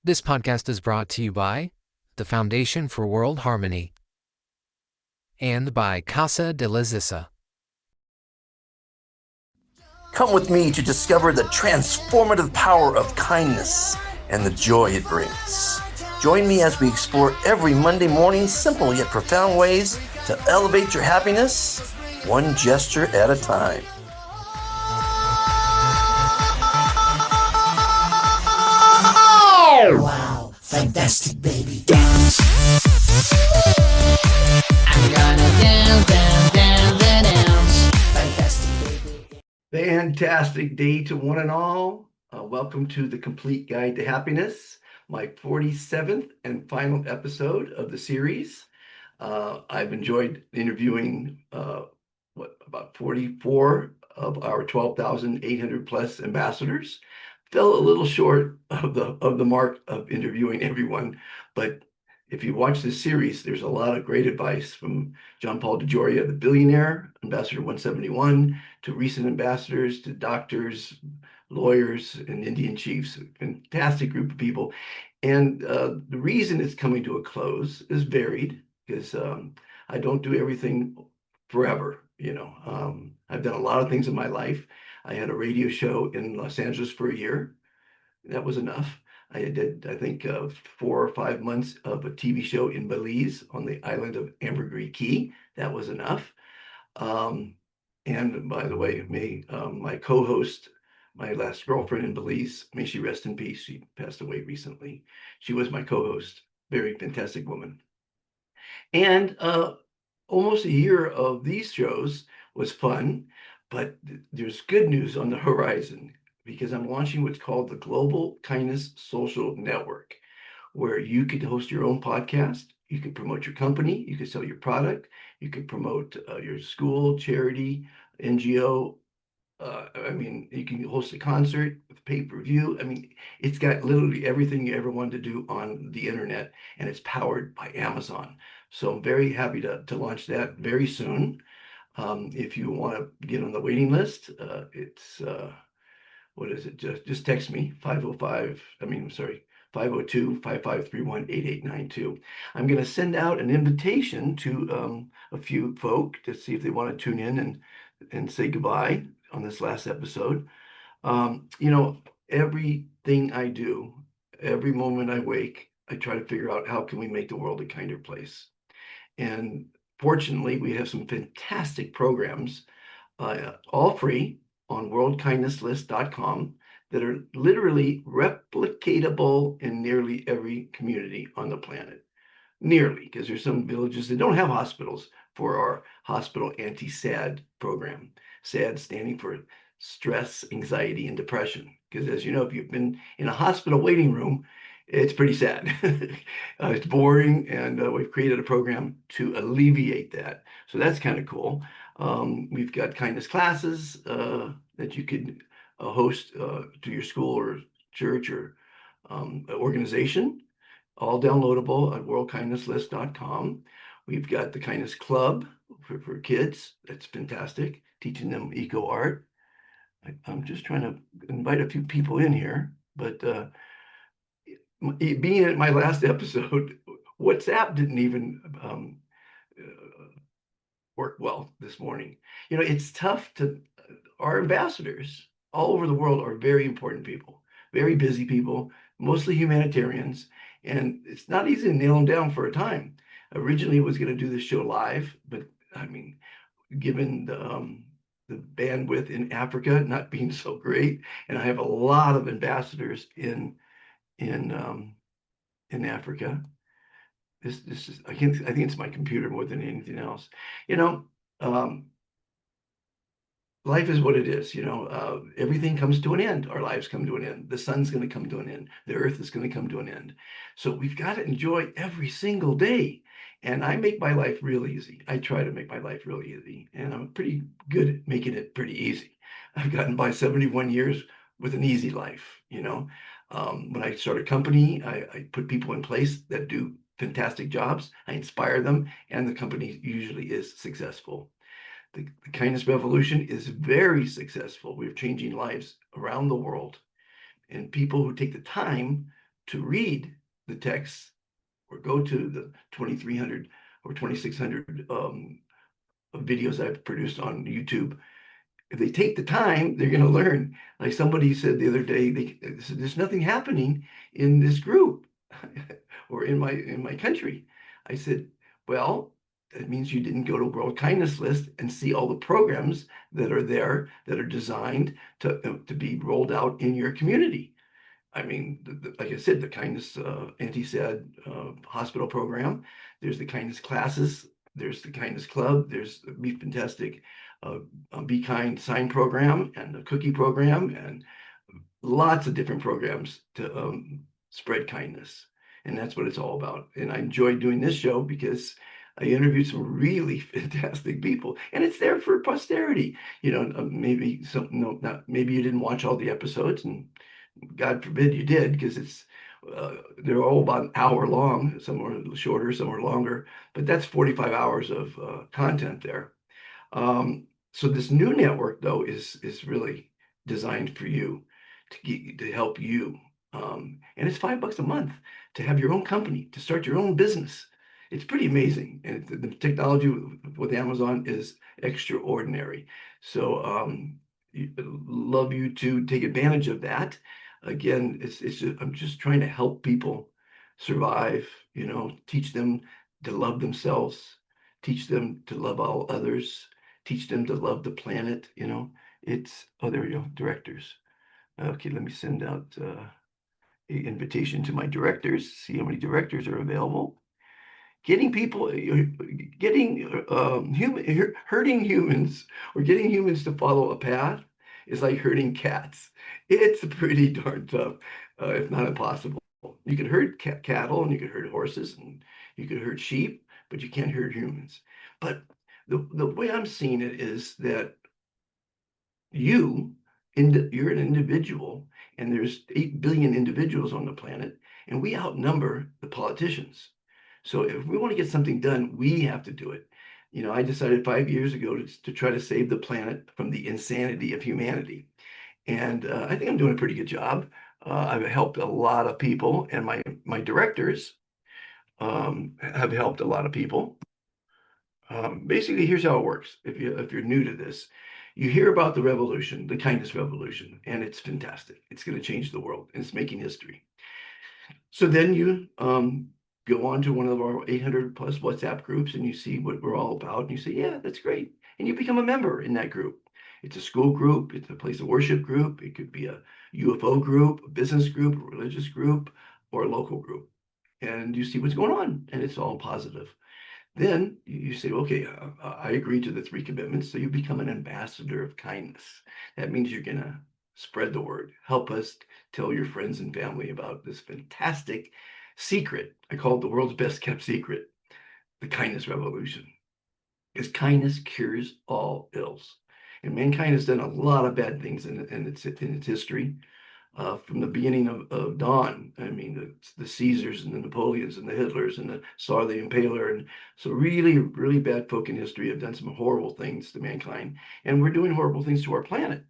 This podcast is brought to you by the Foundation for World Harmony and by Casa de la Zissa. Come with me to discover the transformative power of kindness and the joy it brings. Join me as we explore every Monday morning simple yet profound ways to elevate your happiness, one gesture at a time. Wow, fantastic, baby. Dance. I'm gonna dance. Fantastic, baby. Fantastic day to one and all. Welcome to the Complete Guide to Happiness, my 47th and final episode of the series. I've enjoyed interviewing about 44 of our 12,800 plus ambassadors. Fell a little short of the mark of interviewing everyone, but if you watch this series, there's a lot of great advice from John Paul DeJoria, the billionaire, Ambassador 171, to recent ambassadors, to doctors, lawyers, and Indian chiefs. A fantastic group of people. And the reason it's coming to a close is varied, because I don't do everything forever. I've done a lot of things in my life. I had a radio show in Los Angeles for a year. That was enough. I did, I think, 4 or 5 months of a TV show in Belize on the island of Ambergris Caye. That was enough. And by the way, my co-host, my last girlfriend in Belize, may she rest in peace. She passed away recently. She was my co-host. Very fantastic woman. And almost a year of these shows was fun, but there's good news on the horizon, because I'm launching what's called the Global Kindness Social Network, where you could host your own podcast, you could promote your company, you could sell your product, you could promote your school, charity, NGO. You can host a concert with pay-per-view. It's got literally everything you ever wanted to do on the internet, and it's powered by Amazon. So I'm very happy to launch that very soon. If you want to get on the waiting list, it's what is it? Just text me 502-553-1892. I'm going to send out an invitation to a few folk to see if they want to tune in and say goodbye on this last episode. Everything I do, every moment I wake, I try to figure out how can we make the world a kinder place. And fortunately, we have some fantastic programs, all free, on worldkindnesslist.com, that are literally replicatable in nearly every community on the planet. Nearly, because there's some villages that don't have hospitals for our hospital anti-SAD program. SAD standing for stress, anxiety, and depression. Because as you know, if you've been in a hospital waiting room, it's pretty sad. It's boring, and we've created a program to alleviate that. So that's kind of cool. We've got kindness classes that you could host to your school or church or organization, all downloadable at worldkindnesslist.com. We've got the Kindness Club for kids. That's fantastic, teaching them eco art. I'm just trying to invite a few people in here, but being at my last episode, WhatsApp didn't even work well this morning. It's tough our ambassadors all over the world are very important people, very busy people, mostly humanitarians, and it's not easy to nail them down for a time. Originally, I was going to do this show live, but given the bandwidth in Africa not being so great, and I have a lot of ambassadors in Africa. This is, I think it's my computer more than anything else. Life is what it is. Everything comes to an end. Our lives come to an end. The sun's going to come to an end. The earth is going to come to an end. So we've got to enjoy every single day. And I make my life real easy. I try to make my life real easy. And I'm pretty good at making it pretty easy. I've gotten by 71 years with an easy life. When I start a company, I put people in place that do fantastic jobs. I inspire them, and the company usually is successful. The kindness revolution is very successful. We're changing lives around the world, and people who take the time to read the text or go to the 2,300 or 2,600 videos I've produced on YouTube, if they take the time, they're going to learn. Like somebody said the other day, they said, there's nothing happening in this group or in my country. I said, well, that means you didn't go to World Kindness List and see all the programs that are there that are designed to be rolled out in your community. I mean, like I said, the kindness anti-SAD hospital program. There's the kindness classes. There's the kindness club. There's the Be Fantastic, Be Kind sign program and the cookie program and lots of different programs to spread kindness. And that's what it's all about. And I enjoyed doing this show because I interviewed some really fantastic people, and it's there for posterity. You know, maybe some, no, not maybe you didn't watch all the episodes, and God forbid you did, because they're all about an hour long. Some are shorter, some are longer, but that's 45 hours of content there. So this new network, though, is really designed for you to help you. And it's $5 a month to have your own company, to start your own business. It's pretty amazing. And the technology with Amazon is extraordinary. So love you to take advantage of that. Again, I'm just trying to help people survive, you know, teach them to love themselves, teach them to love all others, teach them to love the planet, you know. Oh, there we go, directors. Okay, let me send out an invitation to my directors, see how many directors are available. Getting people, hurting humans or getting humans to follow a path is like herding cats. It's pretty darn tough, if not impossible. You can herd cattle and you can herd horses and you can herd sheep, but you can't herd humans. But the way I'm seeing it is that you're an individual, and there's 8 billion individuals on the planet, and we outnumber the politicians. So if we want to get something done, we have to do it. You know, I decided 5 years ago to try to save the planet from the insanity of humanity. And I think I'm doing a pretty good job. I've helped a lot of people, and my directors have helped a lot of people. Basically, here's how it works. If you're new to this, you hear about the revolution, the kindness revolution, and it's fantastic. It's going to change the world, and it's making history. So then you go on to one of our 800 plus WhatsApp groups, and you see what we're all about, and you say, yeah, that's great. And you become a member in that group. It's a school group, it's a place of worship group, it could be a UFO group, a business group, a religious group, or a local group. And you see what's going on, and it's all positive. Then you say, okay, I agree to the 3 commitments. So you become an ambassador of kindness. That means you're going to spread the word. Help us tell your friends and family about this fantastic secret. I call it the world's best kept secret, the kindness revolution. Because kindness cures all ills. And mankind has done a lot of bad things in its history. From the beginning of dawn. I mean, the Caesars and the Napoleons and the Hitlers and the Tsar the Impaler. And so really, really bad folk in history have done some horrible things to mankind. And we're doing horrible things to our planet.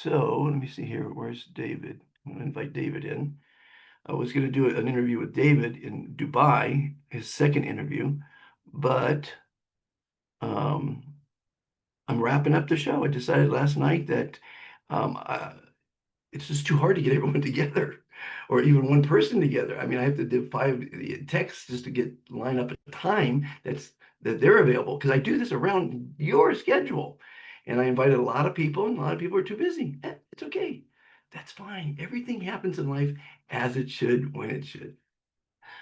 So let me see here. Where's David? I'm going to invite David in. I was going to do an interview with David in Dubai, his second interview, but I'm wrapping up the show. I decided last night that it's just too hard to get everyone together, or even one person together. I mean, I have to do 5 texts just to line up a time that they're available, because I do this around your schedule. And I invited a lot of people, and a lot of people are too busy. It's okay. That's fine. Everything happens in life as it should, when it should.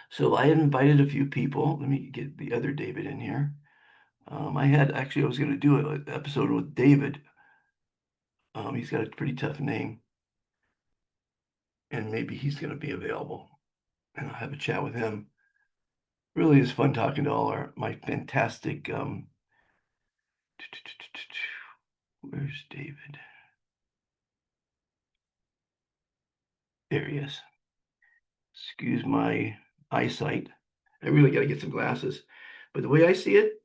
So I invited a few people. Let me get the other David in here. I was going to do an episode with David. He's got a pretty tough name, and maybe he's going to be available, and I'll have a chat with him. Really is fun talking to all my fantastic. Where's David? There he is. Excuse my eyesight. I really got to get some glasses. But the way I see it,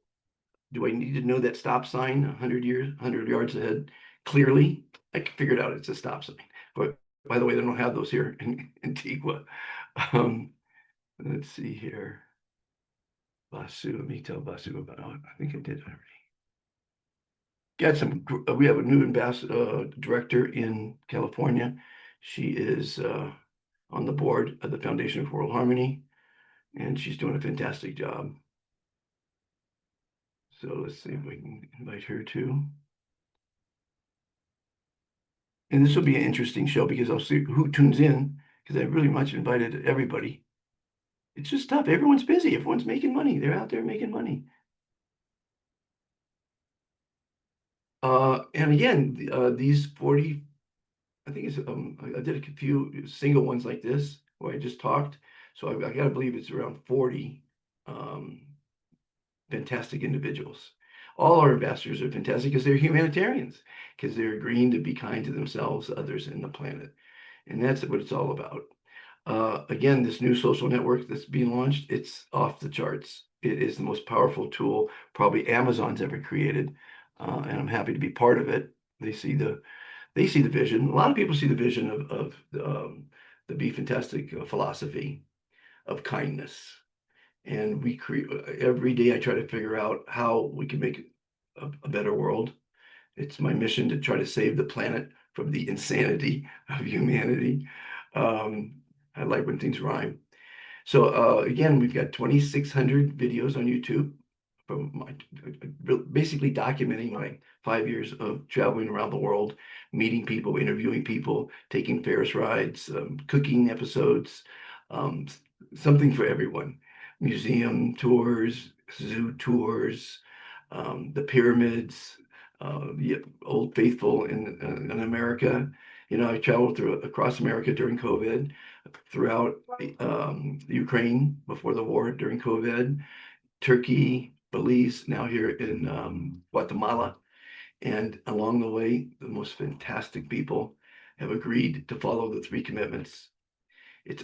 do I need to know that stop sign 100 yards ahead clearly? I can figure it out. It's a stop sign. But by the way, they don't have those here in Antigua. Let's see here. Basu, let me tell Basu about it. I think I did already. We have a new ambassador, director in California. She is on the board of the Foundation for World Harmony, and she's doing a fantastic job. So let's see if we can invite her too. And this will be an interesting show because I'll see who tunes in, because I really much invited everybody. It's just tough. Everyone's busy. Everyone's making money. They're out there making money. And again, these 40, I think it's, I did a few single ones like this where I just talked. So I got to believe it's around 40 fantastic individuals. All our ambassadors are fantastic because they're humanitarians, because they're agreeing to be kind to themselves, others, and the planet. And that's what it's all about. Again, this new social network that's being launched, it's off the charts. It is the most powerful tool probably Amazon's ever created, and I'm happy to be part of it. They see the vision. A lot of people see the vision of the Be Fantastic philosophy of kindness, and we create every day. I try to figure out how we can make a better world. It's my mission to try to save the planet from the insanity of humanity. I like when things rhyme. So again, we've got 2,600 videos on YouTube from basically documenting my 5 years of traveling around the world, meeting people, interviewing people, taking Ferris rides, cooking episodes, um, something for everyone. Museum tours, zoo tours, the pyramids, the Old Faithful in America. You know, I traveled across America during COVID, throughout Ukraine before the war, during COVID, Turkey, Belize, now here in Guatemala. And along the way, the most fantastic people have agreed to follow the three commitments.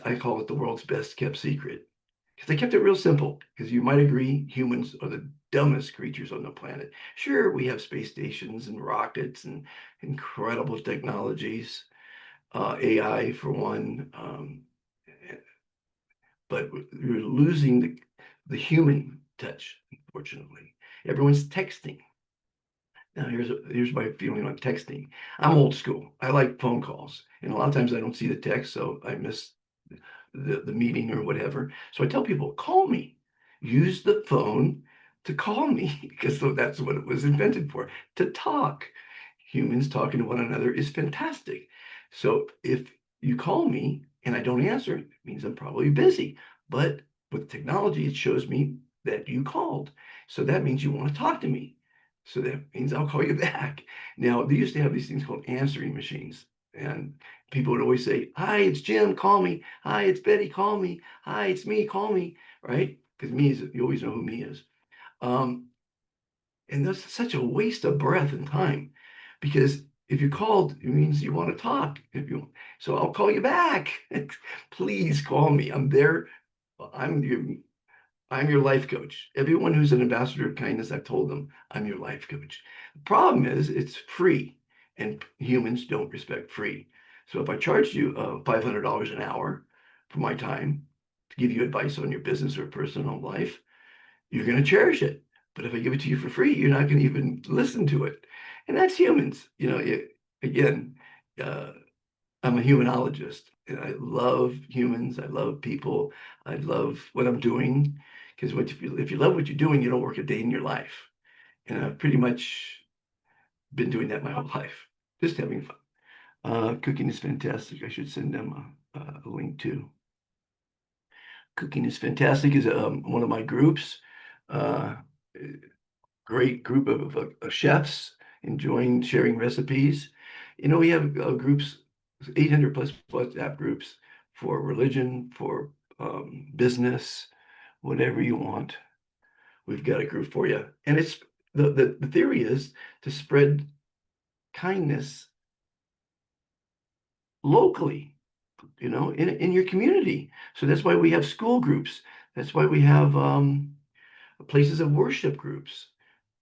I call it the world's best kept secret, because they kept it real simple. Because you might agree, humans are the dumbest creatures on the planet. Sure, we have space stations and rockets and incredible technologies, AI for one, but we're losing the human touch, unfortunately. Everyone's texting. Now, here's my feeling on texting. I'm old school. I like phone calls, and a lot of times I don't see the text, so I miss the meeting or whatever. So I tell people, call me. Use the phone to call me, because that's what it was invented for, to talk. Humans talking to one another is fantastic. So if you call me and I don't answer, it means I'm probably busy. But with technology, it shows me that you called. So that means you want to talk to me. So that means I'll call you back. Now, they used to have these things called answering machines. And people would always say, hi, it's Jim, call me. Hi, it's Betty, call me. Hi, it's me, call me. Right? Because me is, you always know who me is. And that's such a waste of breath and time, because if you called, it means you want to talk. So I'll call you back. Please call me. I'm there. I'm your life coach. Everyone who's an ambassador of kindness, I've told them, I'm your life coach. The problem is it's free, and humans don't respect free. So if I charged you $500 an hour for my time to give you advice on your business or personal life, you're going to cherish it. But if I give it to you for free, you're not going to even listen to it. And that's humans. You know, again, I'm a humanologist, and I love humans. I love people. I love what I'm doing, because if you love what you're doing, you don't work a day in your life. And I've pretty much been doing that my whole life, just having fun. Cooking is fantastic. I should send them a link too. Cooking is fantastic is one of my groups. Uh, Great group of chefs enjoying sharing recipes. You know, we have groups, 800 plus WhatsApp groups for religion, for business, whatever you want. We've got a group for you. And it's the theory is to spread kindness locally, you know, in your community. So that's why we have school groups. That's why we have places of worship groups,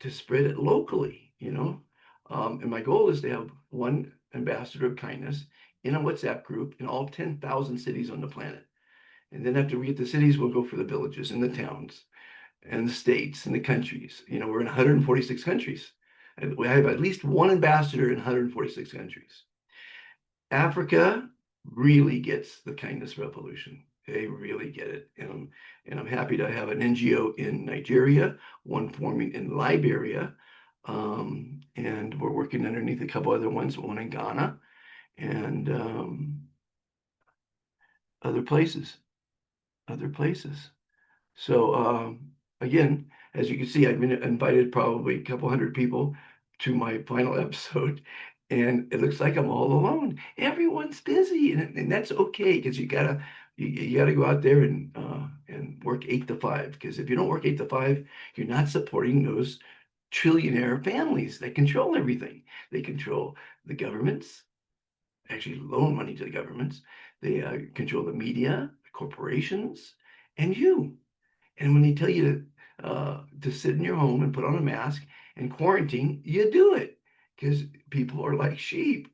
to spread it locally, you know. And my goal is to have one ambassador of kindness in a WhatsApp group in all 10,000 cities on the planet. And then after we get the cities, we'll go for the villages and the towns and the states and the countries. We're in 146 countries. And we have at least one ambassador in 146 countries. Africa really gets the kindness revolution. They really get it. And I'm happy to have an NGO in Nigeria, one forming in Liberia. And we're working underneath a couple other ones, one in Ghana and other places. So again, as you can see, I've been invited probably a couple hundred people to my final episode, and it looks like I'm all alone. Everyone's busy, and that's okay because you gotta go out there and work 8 to 5. Because if you don't work 8 to 5, you're not supporting those trillionaire families that control everything. They control the governments, actually loan money to the governments. They control the media, the corporations, and you. And when they tell you to sit in your home and put on a mask and quarantine, you do it because people are like sheep.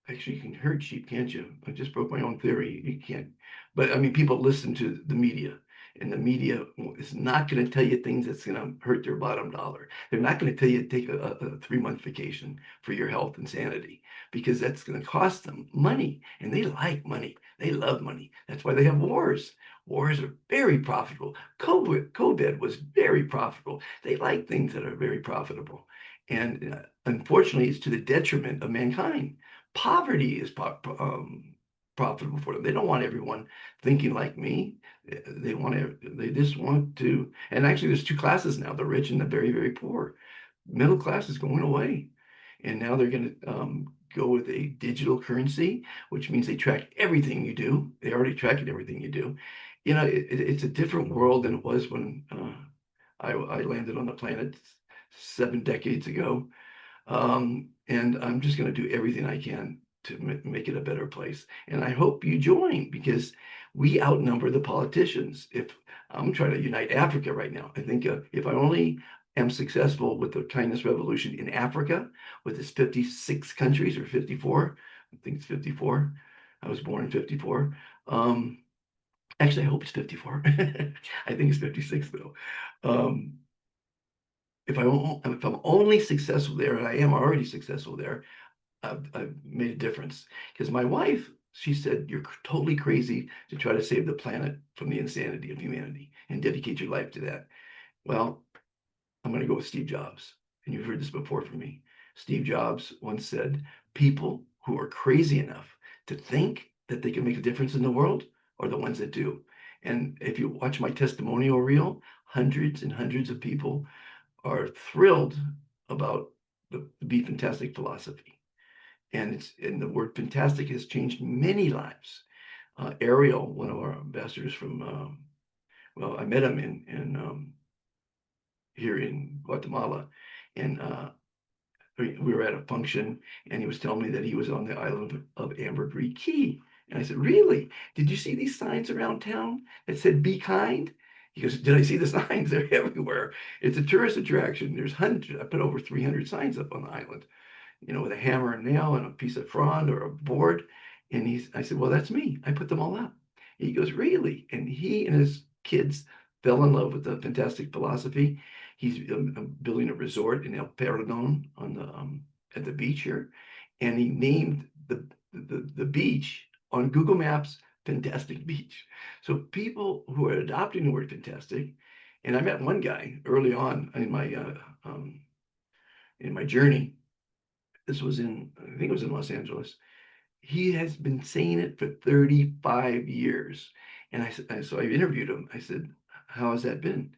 Actually, you can herd sheep, can't you? I just broke my own theory. You can't. But I mean, people listen to the media, and the media is not going to tell you things that's going to hurt their bottom dollar. They're not going to tell you to take a 3-month vacation for your health and sanity because that's going to cost them money. And they like money. They love money. That's why they have wars. Wars are very profitable. COVID was very profitable. They like things that are very profitable. And unfortunately, it's to the detriment of mankind. Poverty is profitable for them. They don't want everyone thinking like me. They just want to, and actually there's 2 classes now, the rich and the very, very poor. Middle class is going away. And now they're going to go with a digital currency, which means they track everything you do. They already track everything you do. It's a different world than it was when I landed on the planet 7 decades ago. And I'm just going to do everything I can to make it a better place. And I hope you join because we outnumber the politicians. If I'm trying to unite Africa right now, I think if I only am successful with the kindness revolution in Africa, with its 56 countries or 54, I think it's 54. I was born in 54. Actually, I hope it's 54. I think it's 56 though. If I'm only successful there, and I am already successful there, I've made a difference. Because my wife, she said, you're totally crazy to try to save the planet from the insanity of humanity and dedicate your life to that. Well, I'm going to go with Steve Jobs. And you've heard this before from me. Steve Jobs once said, people who are crazy enough to think that they can make a difference in the world are the ones that do. And if you watch my testimonial reel, hundreds and hundreds of people are thrilled about the Be Fantastic philosophy. And the word fantastic has changed many lives. Ariel, one of our ambassadors from, well, I met him in here in Guatemala, and we were at a function, and he was telling me that he was on the island of Ambergris Key. And I said, really? Did you see these signs around town that said, be kind? He goes, did I see the signs? They're everywhere. It's a tourist attraction. There's hundreds. I put over 300 signs up on the island, with a hammer and nail and a piece of frond or a board. And I said, well, that's me. I put them all up. He goes, really? And he and his kids fell in love with the fantastic philosophy. He's building a resort in El Perdón at the beach here. And he named the beach on Google Maps Fantastic Beach. So people who are adopting the word fantastic, and I met one guy early on in my journey. This was I think it was in Los Angeles. He has been saying it for 35 years. And so I interviewed him. I said, how has that been?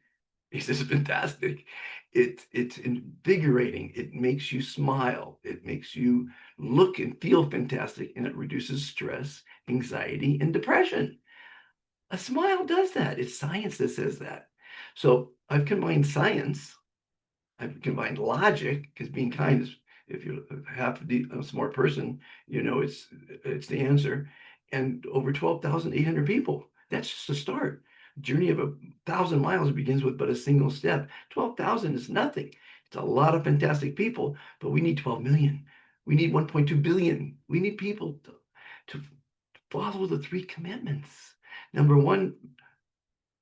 He says, fantastic. It's invigorating. It makes you smile. It makes you look and feel fantastic, and it reduces stress, anxiety, and depression. A smile does that. It's science that says that. So I've combined science. I've combined logic, because being kind is, if you're a smart person, it's the answer. And over 12,800 people. That's just a start. Journey of 1,000 miles begins with but a single step. 12,000 is nothing. It's a lot of fantastic people, but we need 12 million. We need 1.2 billion. We need people to follow the 3 commitments. Number one,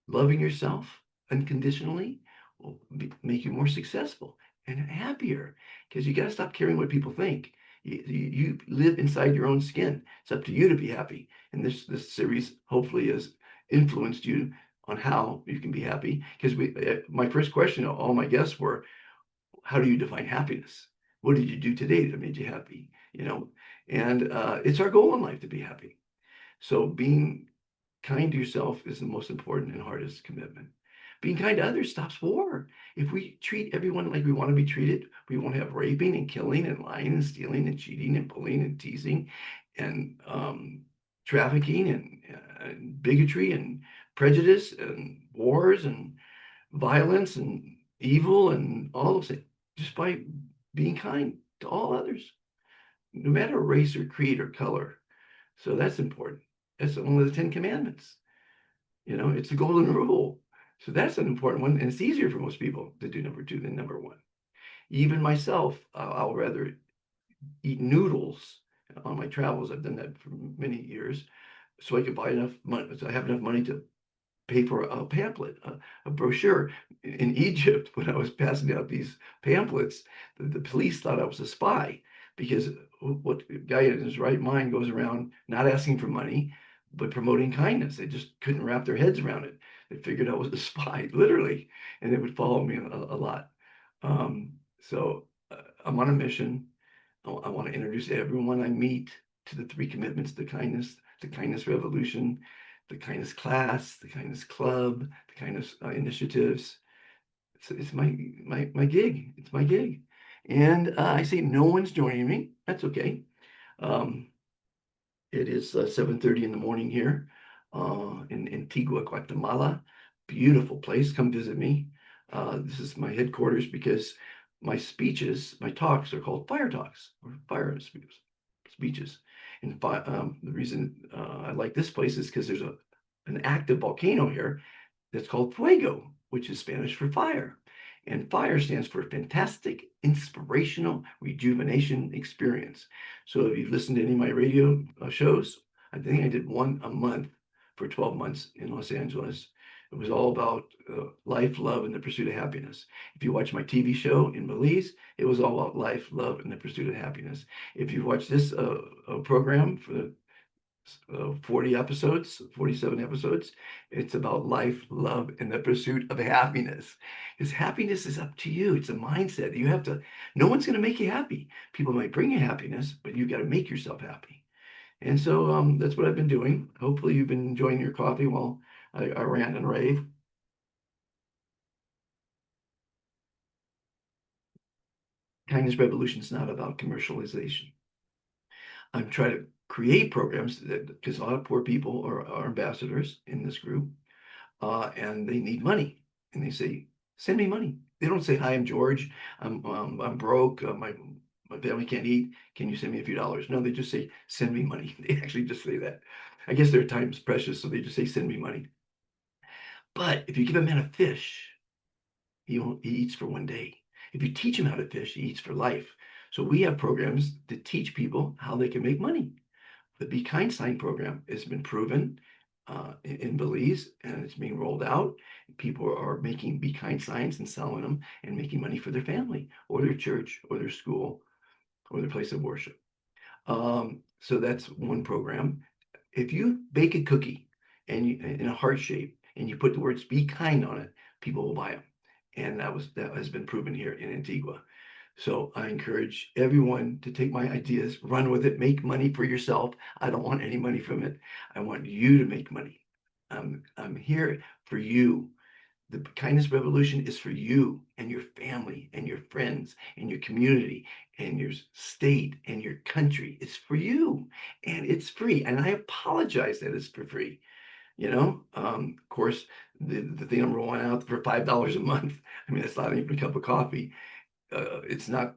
loving yourself unconditionally will make you more successful and happier, because you got to stop caring what people think. You live inside your own skin. It's up to you to be happy. And this series hopefully has influenced you on how you can be happy. Because my first question to all my guests were, how do you define happiness? What did you do today that made you happy? And it's our goal in life to be happy. So being kind to yourself is the most important and hardest commitment. Being kind to others stops war. If we treat everyone like we want to be treated, we won't have raping and killing and lying and stealing and cheating and bullying and teasing and trafficking and bigotry and prejudice and wars and violence and evil and all those things, just by being kind to all others, no matter race or creed or color. So that's important. That's one of the 10 commandments. It's the golden rule. So that's an important one. And it's easier for most people to do number 2 than number 1. Even myself, I'll rather eat noodles on my travels. I've done that for many years. So I could buy enough money. So I have enough money to pay for a pamphlet, a brochure. In Egypt, when I was passing out these pamphlets, the police thought I was a spy, because what guy in his right mind goes around not asking for money, but promoting kindness? They just couldn't wrap their heads around it. They figured I was a spy, literally, and they would follow me a lot. So I'm on a mission. I want to introduce everyone I meet to the 3 commitments: the kindness revolution, the kindness class, the kindness club, the kindness initiatives. It's my gig. It's my gig. And I say no one's joining me. That's okay. It is 7:30 in the morning here in Antigua, Guatemala. Beautiful place. Come visit me. This is my headquarters, because my talks are called fire talks, or fire speeches. And the reason I like this place is because there's an active volcano here that's called fuego, which is Spanish for fire. And fire stands for fantastic, inspirational, rejuvenation experience. So if you've listened to any of my radio shows, I think I did one a month for 12 months in Los Angeles. It was all about life, love, and the pursuit of happiness. If you watch my TV show in Belize, it was all about life, love, and the pursuit of happiness. If you watch this program for the 47 episodes, it's about life, love, and the pursuit of happiness. Because happiness is up to you. It's a mindset. No one's going to make you happy. People might bring you happiness, but you got to make yourself happy. And so that's what I've been doing. Hopefully you've been enjoying your coffee while I rant and rave. Kindness Revolution is not about commercialization. I'm trying to create programs because a lot of poor people are ambassadors in this group, and they need money, and they say, "Send me money." They don't say, "Hi, I'm George. I'm broke. My family can't eat. Can you send me a few dollars?" No, they just say, "Send me money." They actually just say that. I guess their time is precious, so they just say, "Send me money." But if you give a man a fish, he eats for one day. If you teach him how to fish, he eats for life. So we have programs to teach people how they can make money. The Be Kind Sign program has been proven in Belize, and it's being rolled out. People are making Be Kind signs and selling them and making money for their family or their church or their school or their place of worship. So that's one program. If you bake a cookie in a heart shape and you put the words "Be Kind" on it, people will buy them. And that has been proven here in Antigua. So I encourage everyone to take my ideas, run with it, make money for yourself. I don't want any money from it. I want you to make money. I'm here for you. The kindness revolution is for you and your family and your friends and your community and your state and your country. It's for you, and it's free. And I apologize that it's for free. Of course, the thing I'm rolling out for $5 a month. I mean, it's not even a cup of coffee. It's not.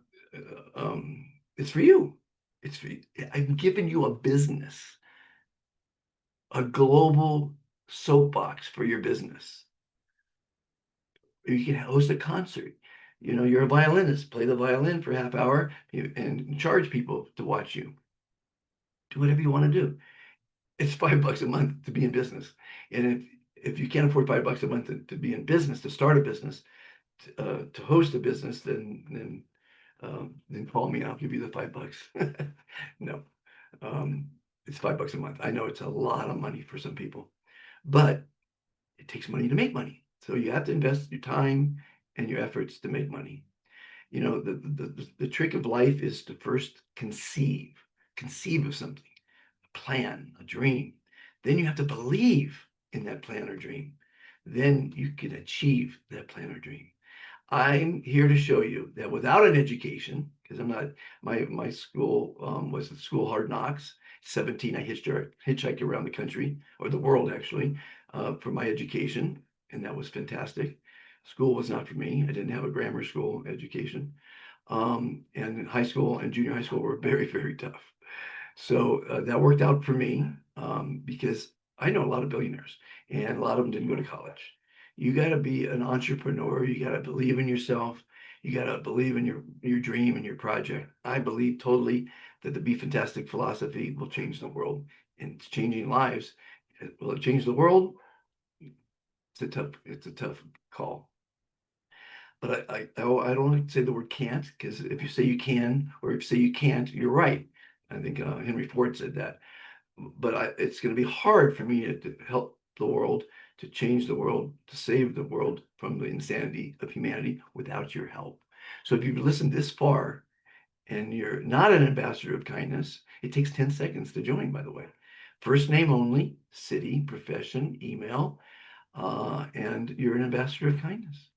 It's for you. It's for you. I'm giving you a business, a global soapbox for your business. You can host a concert. You're a violinist. Play the violin for a half hour and charge people to watch you. Do whatever you want to do. it's $5 a month to be in business. And if you can't afford $5 a month to be in business, to start a business, to host a business, then call me. I'll give you the $5. No, it's $5 a month. I know it's a lot of money for some people, but it takes money to make money. So you have to invest your time and your efforts to make money. You know, the trick of life is to first conceive of something, a plan, a dream. Then you have to believe in that plan or dream. Then you can achieve that plan or dream. I'm here to show you that without an education, because I'm not, my school was the school Hard Knocks. 17, I hitchhiked around the country, or the world actually, for my education, and that was fantastic. School was not for me. I didn't have a grammar school education. And high school and junior high school were very, very tough. So that worked out for me because I know a lot of billionaires, and a lot of them didn't go to college. You got to be an entrepreneur. You got to believe in yourself. You got to believe in your dream and your project. I believe totally that the Be Fantastic philosophy will change the world, and it's changing lives. Will it change the world? It's a tough call. But I don't like to say the word can't, because if you say you can, or if you say you can't, you're right. I think Henry Ford said that. But it's going to be hard for me to help the world, to change the world, to save the world from the insanity of humanity without your help. So if you've listened this far and you're not an ambassador of kindness, it takes 10 seconds to join, by the way. First name only, city, profession, email, and you're an ambassador of kindness.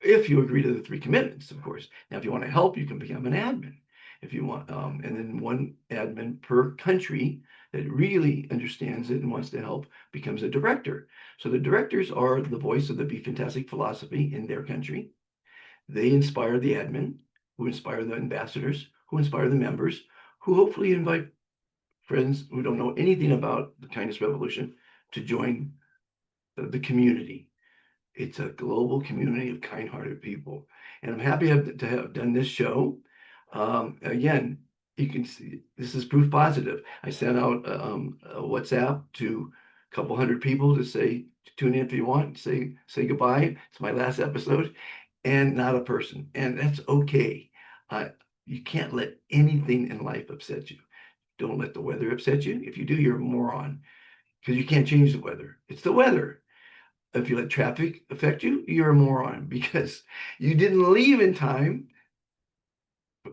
If you agree to the 3 commitments, of course. Now, if you want to help, you can become an admin. If you want, and then 1 admin per country that really understands it and wants to help becomes a director. So the directors are the voice of the Be Fantastic philosophy in their country. They inspire the admin, who inspire the ambassadors, who inspire the members, who hopefully invite friends who don't know anything about the kindness revolution to join the community. It's a global community of kind-hearted people. And I'm happy to have done this show. Again, you can see this is proof positive. I sent out a WhatsApp to a couple hundred people to say, tune in if you want, say goodbye. It's my last episode, and not a person. And that's okay. You can't let anything in life upset you. Don't let the weather upset you. If you do, you're a moron, because you can't change the weather. It's the weather. If you let traffic affect you, you're a moron, because you didn't leave in time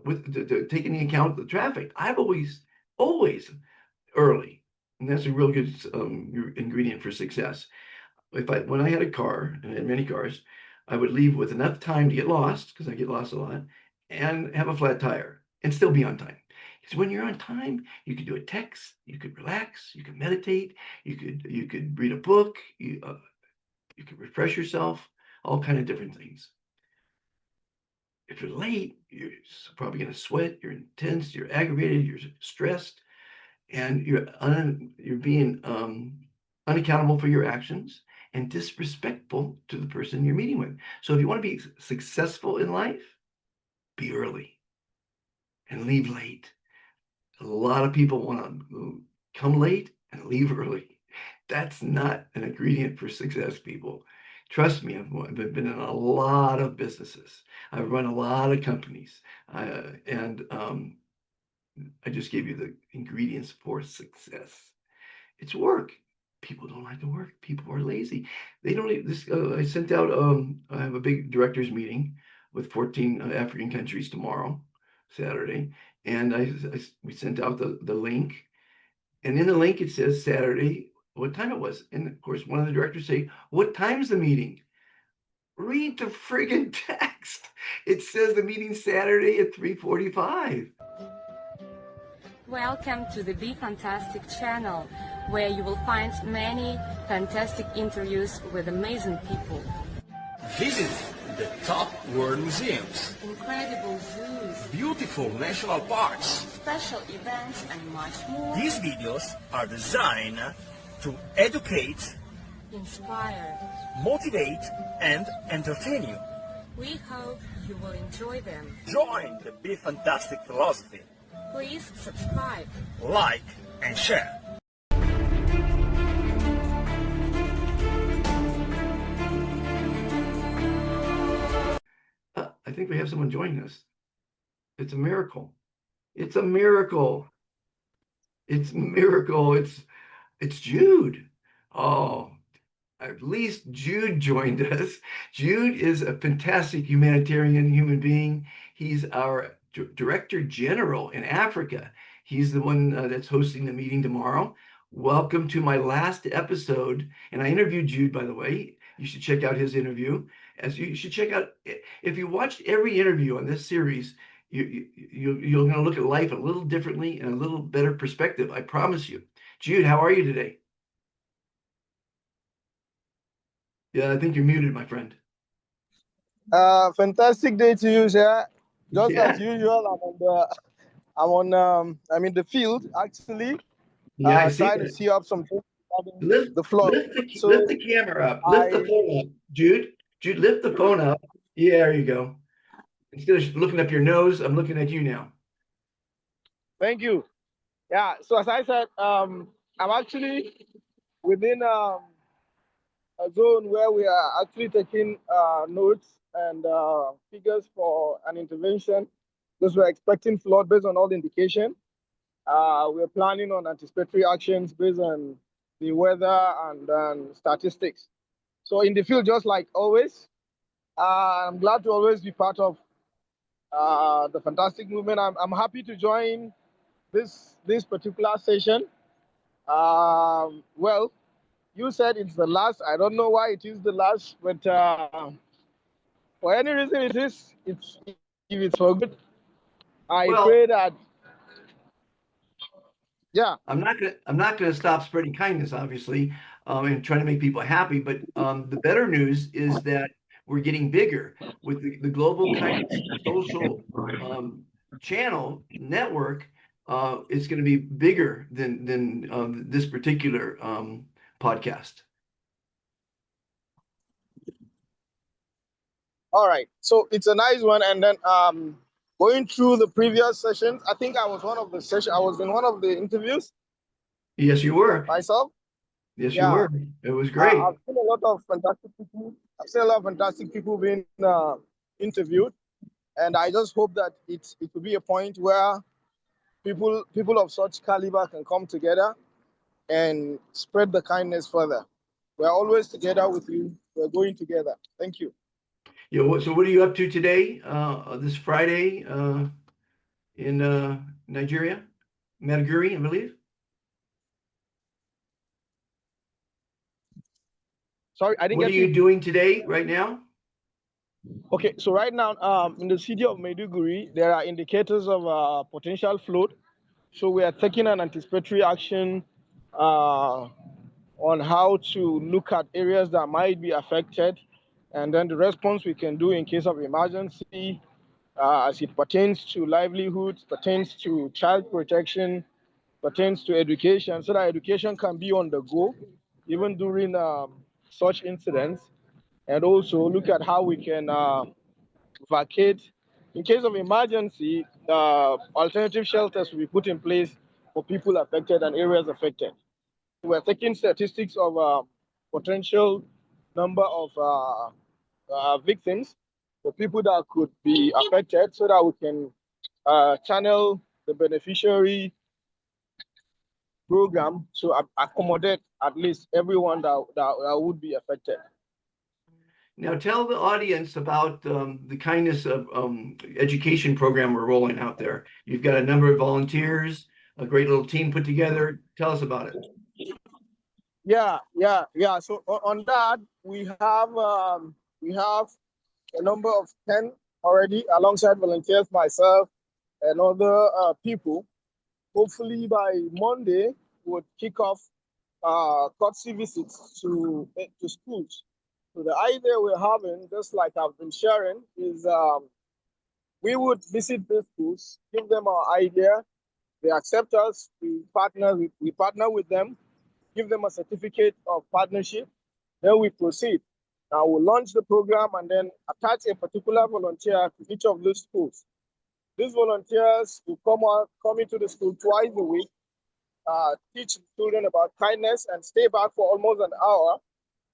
with taking into account the traffic. I've always early, and that's a real good ingredient for success. When I had a car, and I had many cars, I would leave with enough time to get lost, because I get lost a lot, and have a flat tire and still be on time. Because when you're on time, you could do a text, you could relax, you could meditate, you could read a book, you could refresh yourself, all kind of different things. If you're late, you're probably going to sweat, you're intense, you're aggravated, you're stressed, and you're being unaccountable for your actions and disrespectful to the person you're meeting with. So if you want to be successful in life, be early and leave late. A lot of people want to come late and leave early. That's not an ingredient for success, people. Trust me, I've been in a lot of businesses. I've run a lot of companies. And I just gave you the ingredients for success. It's work. People don't like to work. People are lazy. They don't even, I sent out, I have a big directors meeting with 14 African countries tomorrow, Saturday. And we sent out the link. And in the link, it says Saturday, what time it was. And of course, one of the directors say, what time's the meeting? Read the friggin' text. It says the meeting's Saturday at 3:45. Welcome to the Be Fantastic channel, where you will find many fantastic interviews with amazing people. Visit the top world museums, Incredible zoos, beautiful national parks. special events, and much more. These videos are designed to educate, Inspire. motivate, and entertain you. We hope you will enjoy them. Join the Be Fantastic philosophy. Please subscribe. Like and share. think we have someone joining us. It's a miracle. It's a miracle. It's a miracle. It's Jude. Oh, at least Jude joined us. Jude is a fantastic humanitarian human being. He's our Director General in Africa. He's the one that's hosting the meeting tomorrow. Welcome to my last episode. And I interviewed Jude, by the way. You should check out his interview. As you should check out, if you watched every interview on this series, you're going to look at life a little differently and a little better perspective. I promise you. Jude, how are you today? Yeah, I think you're muted, my friend. Fantastic day to you, sir. Just Yeah. as usual, I'm in the field actually. Yeah, I see Trying to that. see up some things regarding Lift, the floor. lift the camera up. Lift the phone up, Jude. Jude, lift the phone up. Yeah, there you go. Instead of looking up your nose, I'm looking at you now. Thank you. Yeah. So as I said, I'm actually within a zone where we are actually taking notes and figures for an intervention because we're expecting flood based on all indication. We're planning on anticipatory actions based on the weather and statistics. So in the field, just like always, I'm glad to always be part of the fantastic movement. I'm happy to join this particular session. Well, you said it's the last. I don't know why it is the last, but for any reason it is, if it's for good, I Well, pray that. Yeah. I'm not gonna stop spreading kindness, obviously, and trying to make people happy. But the better news is that we're getting bigger with the global kindness social channel network. It's going to be bigger than this particular podcast. All right. So it's a nice one. And then going through the previous sessions, I think I was in one of the interviews Yes, you were. myself. Yes, you Yeah. were. It was great. I've seen a lot of fantastic people. I've seen a lot of fantastic people being interviewed, and I just hope that it will be a point where people of such caliber can come together and spread the kindness further. We're always together with you. We're going together. Thank you. Yeah. So what are you up to today? This Friday in Nigeria, Maiduguri, I believe. Sorry, I didn't What get are you doing today, right now? Okay, so right now, in the city of Maiduguri, there are indicators of potential flood. So we are taking an anticipatory action on how to look at areas that might be affected, and then the response we can do in case of emergency, as it pertains to livelihoods, pertains to child protection, pertains to education, so that education can be on the go, even during such incidents, and also look at how we can vacate. In case of emergency, alternative shelters will be put in place for people affected and areas affected. We're taking statistics of potential number of victims, for people that could be affected, so that we can channel the beneficiary program to accommodate at least everyone that would be affected. Now tell the audience about the kindness of education program we're rolling out there. You've got a number of volunteers, a great little team put together. Tell us about it. Yeah. So on that, we have a number of 10 already, alongside volunteers, myself, and other people. Hopefully by Monday, we'll kick off courtesy visits to schools. So the idea we're having, just like I've been sharing, is we would visit these schools, give them our idea, they accept us, we partner with them, give them a certificate of partnership, then we proceed. Now we'll launch the program and then attach a particular volunteer to each of those schools. These volunteers will come into the school twice a week, teach children about kindness, and stay back for almost an hour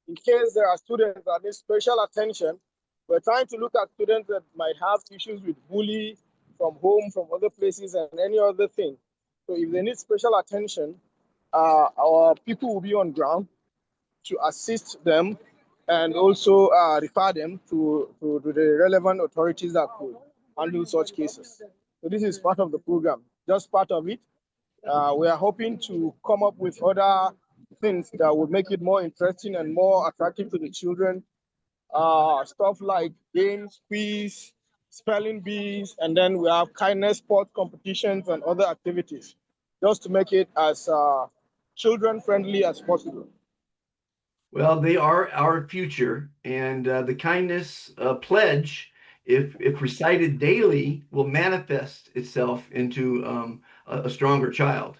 in case there are students that need special attention We're trying to look at students that might have issues with bully from home, from other places, and any other thing. So if they need special attention, our people will be on ground to assist them and also refer them to the relevant authorities that could handle such cases. So this is part of the program, just part of it. We are hoping to come up with other things that would make it more interesting and more attractive to the children. Stuff like games, quiz, spelling bees, and then we have kindness sport competitions and other activities, just to make it as children friendly as possible. Well, they are our future, and the kindness pledge, if recited daily, will manifest itself into a stronger child.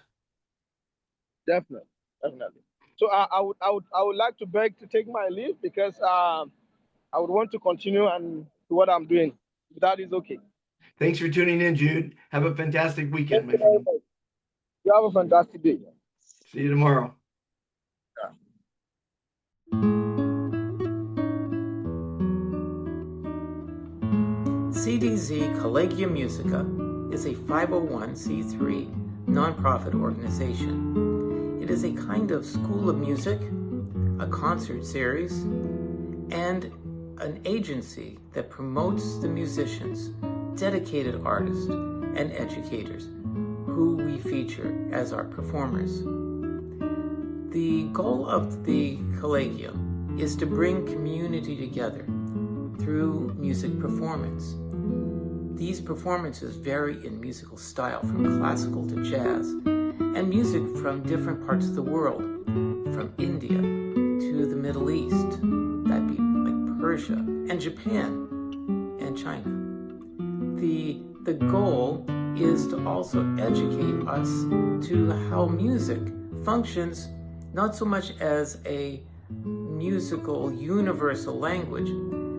Definitely, definitely. So I would like to beg to take my leave because I would want to continue and do what I'm doing. If that is okay. Thanks for tuning in, Jude. Have a fantastic weekend, Thank my you very friend. much. You have a fantastic day. See you tomorrow. CDZ Collegia Musica is a 501c3 nonprofit organization. It is a kind of school of music, a concert series, and an agency that promotes the musicians, dedicated artists, and educators who we feature as our performers. The goal of the Collegium is to bring community together through music performance. These performances vary in musical style from classical to jazz, and music from different parts of the world, from India to the Middle East, that'd be like Persia, and Japan, and China. The goal is to also educate us to how music functions, not so much as a musical universal language,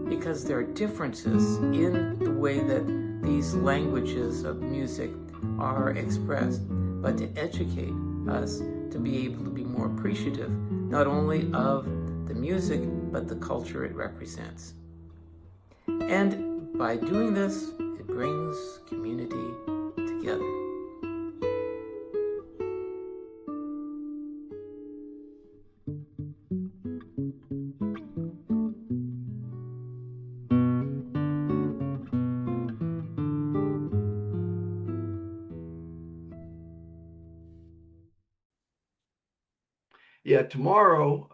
because there are differences in the way that these languages of music are expressed, but to educate us to be able to be more appreciative, not only of the music, but the culture it represents. And by doing this, it brings community together. Yeah, tomorrow,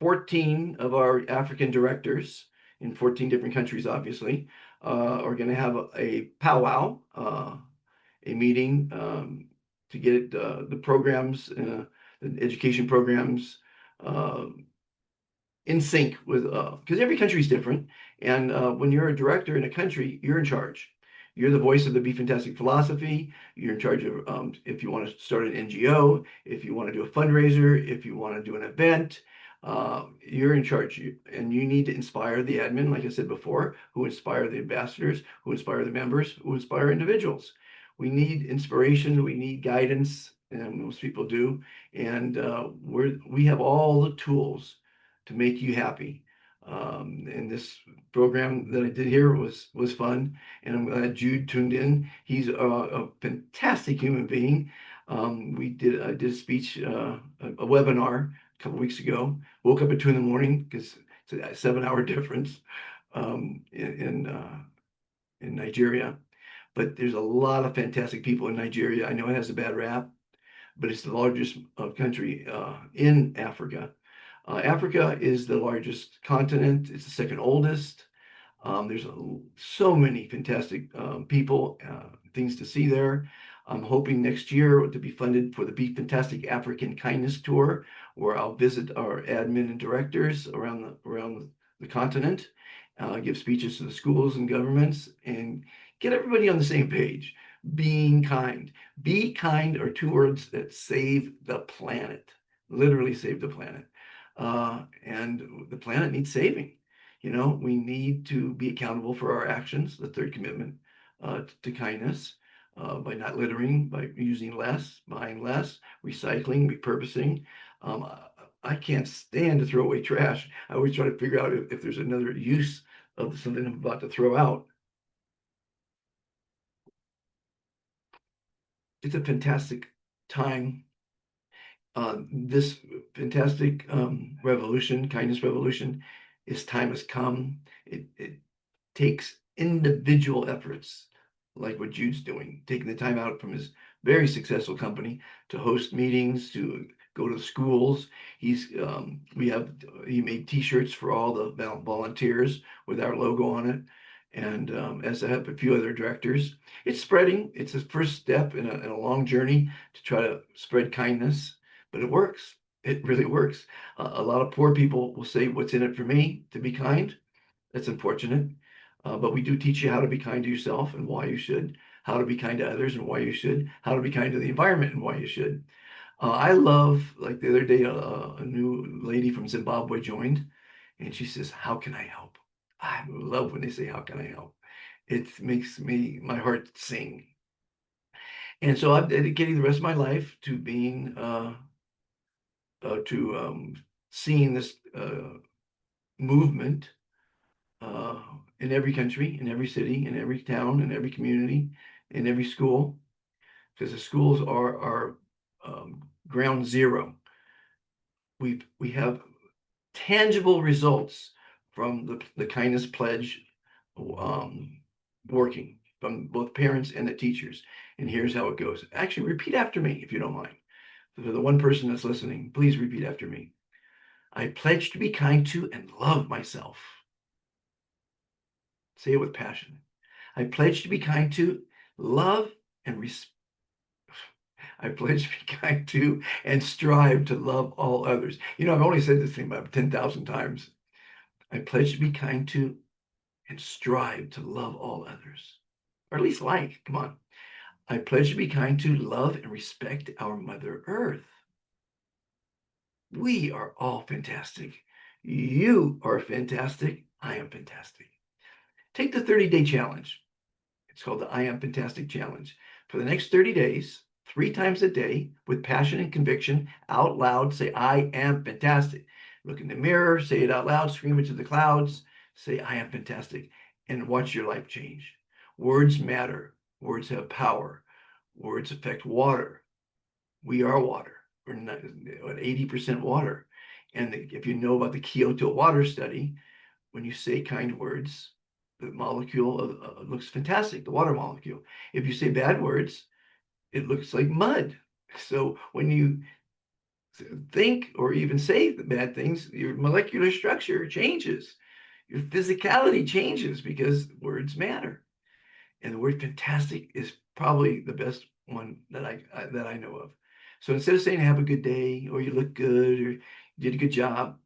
14 of our African directors in 14 different countries, obviously, are going to have a powwow, a meeting to get the programs, the education programs in sync with, because every country is different. And when you're a director in a country, you're in charge. You're the voice of the Be Fantastic philosophy. You're in charge of if you want to start an NGO, if you want to do a fundraiser, if you want to do an event, you're in charge. And you need to inspire the admin, like I said before, who inspire the ambassadors, who inspire the members, who inspire individuals. We need inspiration. We need guidance, and most people do. And we have all the tools to make you happy. And this program that I did here was fun, and I'm glad Jude tuned in. He's a fantastic human being. I did a speech, a webinar a couple weeks ago. Woke up at 2 a.m. because it's a 7-hour difference in Nigeria. But there's a lot of fantastic people in Nigeria. I know it has a bad rap, but it's the largest country in Africa. Africa is the largest continent. It's the second oldest. There's so many fantastic people, things to see there. I'm hoping next year to be funded for the Be Fantastic African Kindness Tour, where I'll visit our admin and directors around the continent, give speeches to the schools and governments, and get everybody on the same page. Being kind. Be kind are 2 words that save the planet, literally save the planet. And the planet needs saving. We need to be accountable for our actions, the third commitment to kindness, by not littering, by using less, buying less, recycling, repurposing. I can't stand to throw away trash. I always try to figure out if there's another use of something I'm about to throw out. It's a fantastic time. This fantastic revolution, kindness revolution, its time has come. It takes individual efforts, like what Jude's doing, taking the time out from his very successful company to host meetings, to go to schools. He made T-shirts for all the volunteers with our logo on it, and as I have a few other directors. It's spreading. It's a first step in a long journey to try to spread kindness, but it works. It really works. A lot of poor people will say, "What's in it for me to be kind?" That's unfortunate. But we do teach you how to be kind to yourself and why you should, how to be kind to others and why you should, how to be kind to the environment and why you should. I love, like the other day, a new lady from Zimbabwe joined, and she says, "How can I help?" I love when they say, "How can I help?" It makes my heart sing. And so I'm dedicating the rest of my life to being, seeing this movement in every country, in every city, in every town, in every community, in every school, because the schools are ground zero. We have tangible results from the kindness pledge working from both parents and the teachers. And here's how it goes. Actually, repeat after me if you don't mind. For the one person that's listening, please repeat after me. I pledge to be kind to and love myself. Say it with passion. I pledge to be kind to, love, and respect. I pledge to be kind to and strive to love all others. I've only said this thing about 10,000 times. I pledge to be kind to and strive to love all others. Or at least come on. I pledge to be kind to, love, and respect our Mother Earth. We are all fantastic. You are fantastic. I am fantastic. Take the 30-day challenge. It's called the I Am Fantastic Challenge. For the next 30 days, 3 times a day, with passion and conviction, out loud, say, "I am fantastic." Look in the mirror, say it out loud, scream it to the clouds, say, "I am fantastic," and watch your life change. Words matter. Words have power. Words affect water. We are water. We're not, 80% water. And if you know about the Kyoto water study, when you say kind words, the molecule looks fantastic, the water molecule. If you say bad words, it looks like mud. So when you think or even say the bad things, your molecular structure changes. Your physicality changes because words matter. And the word fantastic is probably the best one that I know of. So instead of saying have a good day or you look good or you did a good job,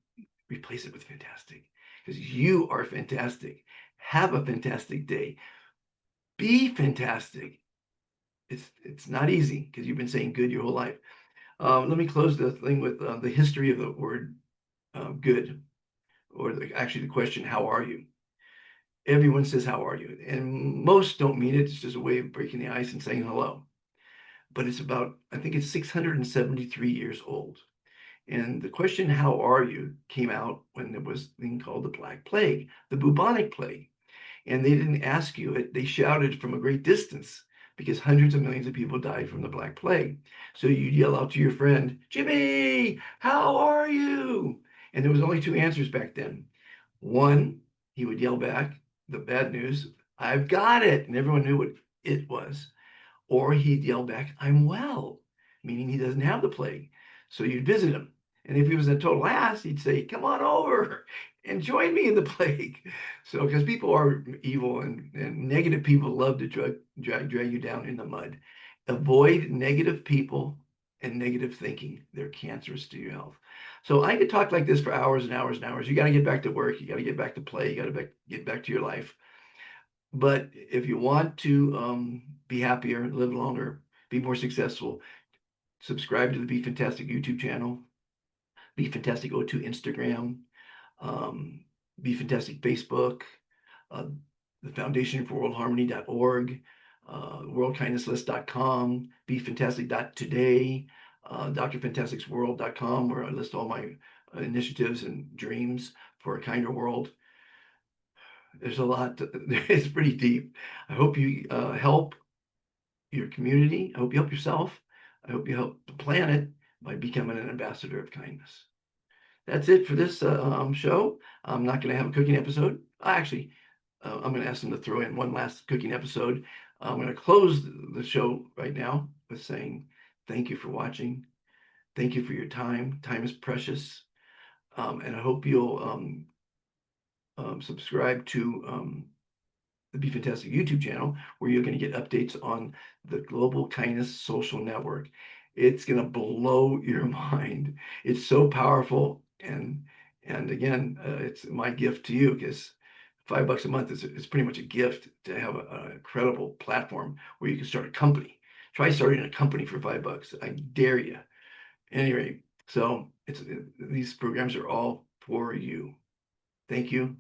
replace it with fantastic, because you are fantastic. Have a fantastic day. Be fantastic. It's not easy because you've been saying good your whole life. Let me close the thing with the history of the word good, or actually the question, how are you? Everyone says, how are you? And most don't mean it. It's just a way of breaking the ice and saying hello. But it's about, I think it's 673 years old. And the question, how are you, came out when there was a thing called the Black Plague, the bubonic plague. And they didn't ask you it, they shouted from a great distance because hundreds of millions of people died from the Black Plague. So you'd yell out to your friend, "Jimmy, how are you?" And there was only 2 answers back then. One, he would yell back the bad news, "I've got it." And everyone knew what it was. Or he'd yell back, "I'm well," meaning he doesn't have the plague. So you'd visit him. And if he was a total ass, he'd say, "Come on over and join me in the plague." So, because people are evil and negative people love to drag you down in the mud. Avoid negative people and negative thinking. They're cancerous to your health. So I could talk like this for hours and hours and hours. You got to get back to work. You got to get back to play. You got to get back to your life. But if you want to be happier, live longer, be more successful, subscribe to the Be Fantastic YouTube channel, Be Fantastic O2 Instagram, Be Fantastic Facebook, uh, the Foundation for World Harmony.org, worldkindnesslist.com, Befantastic.Today, drfantasticsworld.com, where I list all my initiatives and dreams for a kinder world. There's a lot. It's pretty deep. I hope you help your community. I hope you help yourself. I hope you help the planet by becoming an ambassador of kindness. That's it for this show. I'm not going to have a cooking episode. Actually, I'm going to ask them to throw in one last cooking episode. I'm going to close the show right now with saying thank you for watching. Thank you for your time. Time is precious. And I hope you'll subscribe to the Be Fantastic YouTube channel, where you're going to get updates on the Global Kindness Social Network. It's going to blow your mind. It's so powerful. And again, it's my gift to you, because $5 a month is pretty much a gift to have an incredible platform where you can start a company. Try starting a company for $5. I dare you. Anyway, so these programs are all for you. Thank you.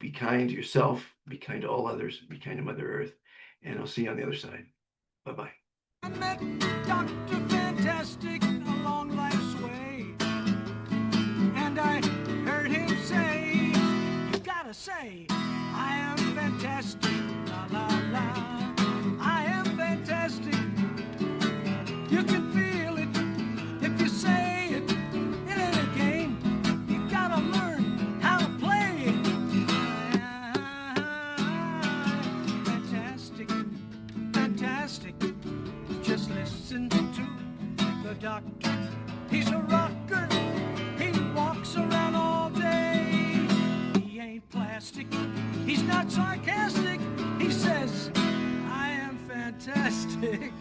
Be kind to yourself. Be kind to all others. Be kind to Mother Earth. And I'll see you on the other side. Bye-bye. I met Dr. Fantastic along life's way, and I heard him say, you gotta say, I am fantastic, la la la, I am fantastic. You can feel it if you say it. It ain't a game, you gotta learn how to play it. Fantastic, fantastic. Just listen to the doctor. He's a rocker. He walks around all day. He ain't plastic. He's not sarcastic. He says, I am fantastic.